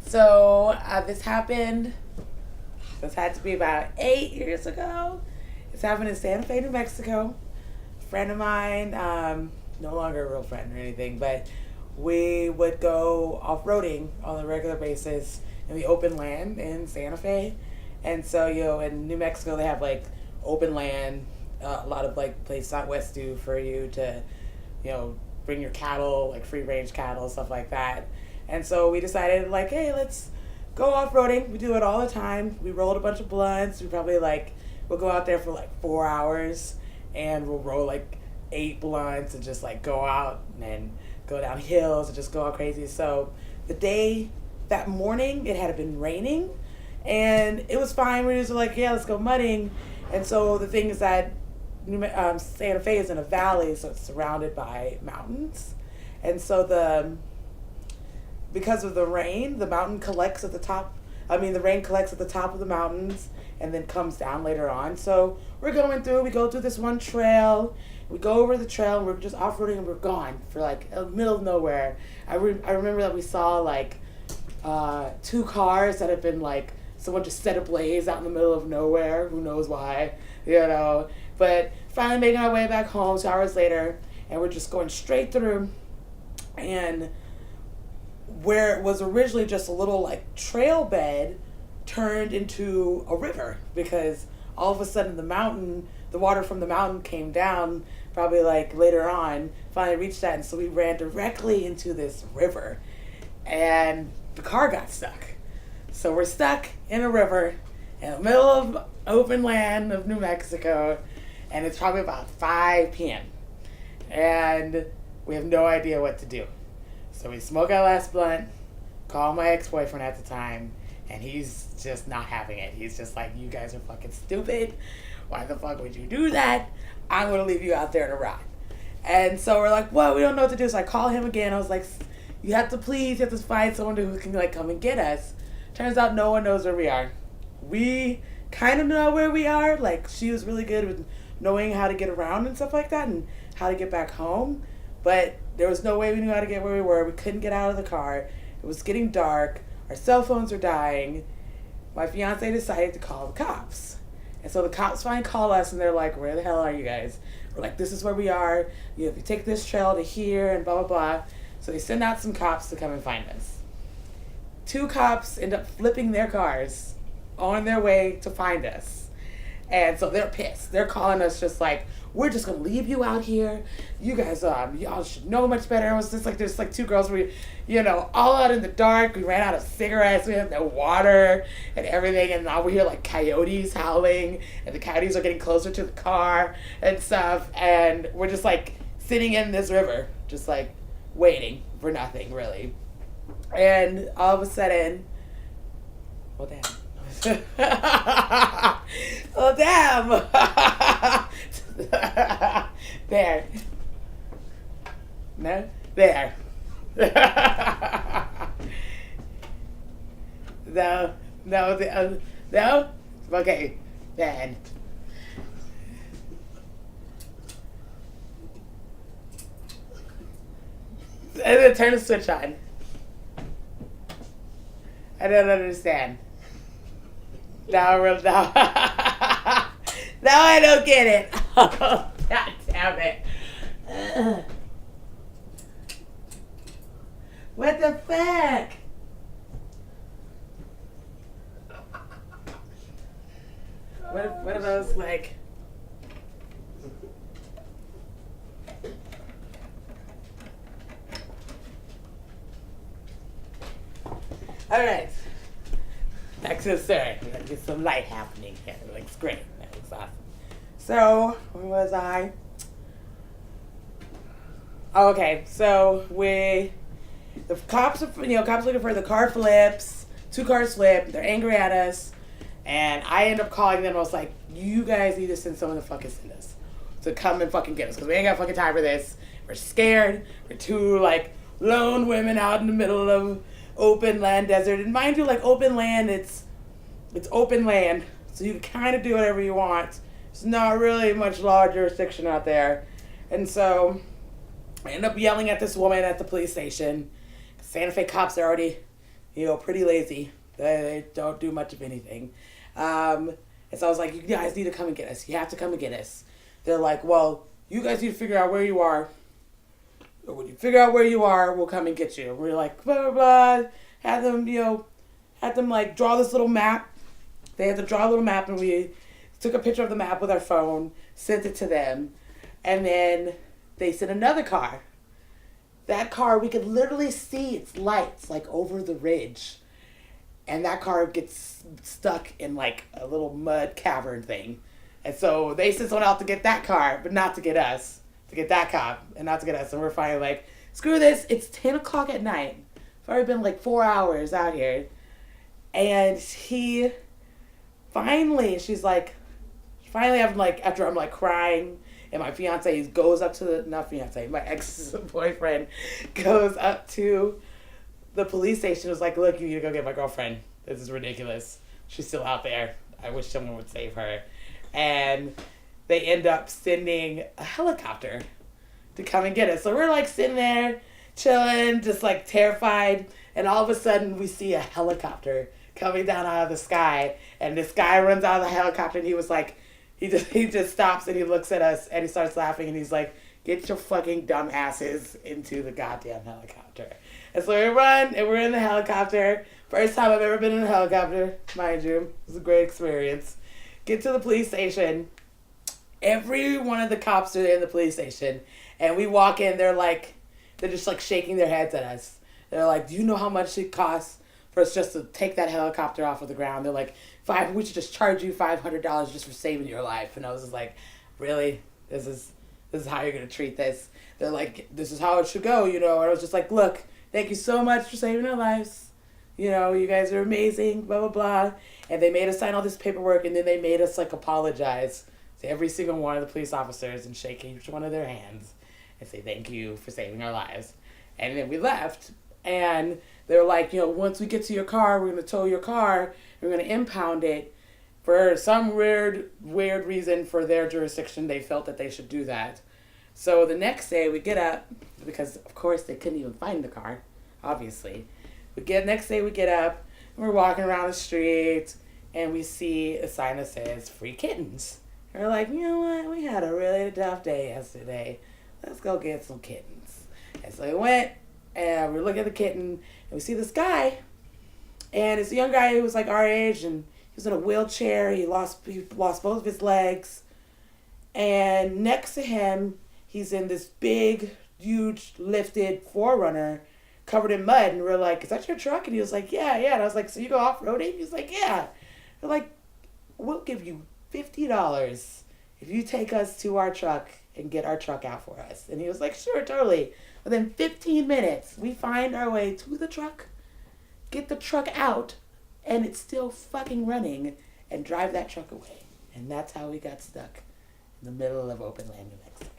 So this happened. This had to be about 8 years ago. It's happened in Santa Fe, New Mexico. A friend of mine, no longer a real friend or anything, but we would go off-roading on a regular basis in the open land in Santa Fe. And so, in New Mexico, they have like open land, a lot of like places out west do for you to, bring your cattle, like free range cattle, stuff like that. And so we decided like, hey, let's go off-roading. We do it all the time. We rolled a bunch of blunts. We probably we'll go out there for like 4 hours and we'll roll like 8 blunts and just like go out and go down hills and just go all crazy. So that morning it had been raining and it was fine. We just were like, yeah, let's go mudding. And so the thing is that Santa Fe is in a valley, so it's surrounded by mountains. And so because of the rain, the rain collects at the top of the mountains and then comes down later on. So we go through this one trail, we go over the trail, and we're just off-roading and we're gone for like in the middle of nowhere. I remember that we saw like 2 cars that had been like, someone just set ablaze out in the middle of nowhere, who knows why, But finally making our way back home 2 hours later, and we're just going straight through, and where it was originally just a little like trail bed turned into a river because all of a sudden the water from the mountain came down probably like later on, finally reached that, and so we ran directly into this river and the car got stuck. So we're stuck in a river in the middle of open land of New Mexico, and it's probably about 5 p.m. and we have no idea what to do. So we smoke our last blunt, call my ex-boyfriend at the time, and he's just not having it. He's just like, you guys are fucking stupid. Why the fuck would you do that? I'm going to leave you out there to rot. And so we're like, well, we don't know what to do. So I call him again. I was like, you have to find someone who can like come and get us. Turns out no one knows where we are. We kind of know where we are. Like, she was really good with knowing how to get around and stuff like that and how to get back home. But there was no way we knew how to get where we were. We couldn't get out of the car. It was getting dark. Our cell phones were dying. My fiance decided to call the cops. And so the cops finally call us, and they're like, where the hell are you guys? We're like, this is where we are. If you take this trail to here and blah, blah, blah. So they send out some cops to come and find us. 2 cops end up flipping their cars on their way to find us. And so they're pissed. They're calling us just like, we're just going to leave you out here. You guys, y'all should know much better. It was just like, there's like 2 girls, all out in the dark. We ran out of cigarettes. We have no water and everything. And now we hear like coyotes howling, and the coyotes are getting closer to the car and stuff. And we're just like sitting in this river, just like waiting for nothing really. And all of a sudden, well, damn. Oh, damn. There. No? There. No. No? Okay. Then. And then turn the switch on. I don't understand. Now I don't get it. Oh, God damn it. What the fuck? What are those like? All right. Back to the story. We gotta get some light happening here. It looks great. That looks awesome. So, where was I? Okay, so the cops are, cops looking for the car flips. 2 cars flip. They're angry at us. And I end up calling them. I was like, you guys need to send someone to fucking send us. To come and fucking get us. Because we ain't got fucking time for this. We're scared. We're 2, lone women out in the middle of open land desert. And mind you, open land, it's open land. So you can kind of do whatever you want. It's not really much law jurisdiction out there. And so I end up yelling at this woman at the police station. Santa Fe cops are already pretty lazy. They don't do much of anything. And so I was like, you guys need to come and get us. You have to come and get us. They're like, well, you guys need to figure out where you are. When you figure out where you are, we'll come and get you. We're like, blah, blah, blah. Had them like draw this little map. They had to draw a little map, and we took a picture of the map with our phone, sent it to them, and then they sent another car. That car, we could literally see its lights like over the ridge. And that car gets stuck in like a little mud cavern thing. And so they sent someone out to get that car, but not to get us. To get that cop, and not to get us. And we're finally like, screw this. It's 10 o'clock at night. It's already been like 4 hours out here. And he finally, after I'm like crying, and my fiance goes up to my ex-boyfriend goes up to the police station, was like, look, you need to go get my girlfriend. This is ridiculous. She's still out there. I wish someone would save her. And they end up sending a helicopter to come and get us. So we're like sitting there, chilling, just like terrified. And all of a sudden we see a helicopter coming down out of the sky. And this guy runs out of the helicopter, and he was like, he just stops and he looks at us and he starts laughing, and he's like, get your fucking dumb asses into the goddamn helicopter. And so we run, and we're in the helicopter. First time I've ever been in a helicopter, mind you. It was a great experience. Get to the police station. Every one of the cops are in the police station. And we walk in, they're just like shaking their heads at us. They're like, do you know how much it costs for us just to take that helicopter off of the ground? They're like, we should just charge you $500 just for saving your life. And I was just like, really? This is how you're going to treat this? They're like, this is how it should go, And I was just like, look, thank you so much for saving our lives. You guys are amazing, blah, blah, blah. And they made us sign all this paperwork, and then they made us like apologize to every single one of the police officers and shake each one of their hands and say thank you for saving our lives. And then we left, and they're like, once we get to your car, we're going to tow your car, we're going to impound it. For some weird reason for their jurisdiction, they felt that they should do that. So the next day we get up, because of course they couldn't even find the car, obviously. Next day we get up, and we're walking around the street, and we see a sign that says free kittens. And we're like, you know what, we had a really tough day yesterday. Let's go get some kittens. And so we went, and we look at the kitten, and we see this guy, and it's a young guy who was like our age, and he was in a wheelchair. He lost both of his legs, and next to him, he's in this big, huge, lifted 4Runner covered in mud. And we're like, is that your truck? And he was like, yeah. And I was like, so you go off-roading? He was like, yeah. We're like, we'll give you $50 if you take us to our truck and get our truck out for us. And he was like, sure, totally. Within 15 minutes, we find our way to the truck, get the truck out, and it's still fucking running, and drive that truck away. And that's how we got stuck in the middle of open land, New Mexico.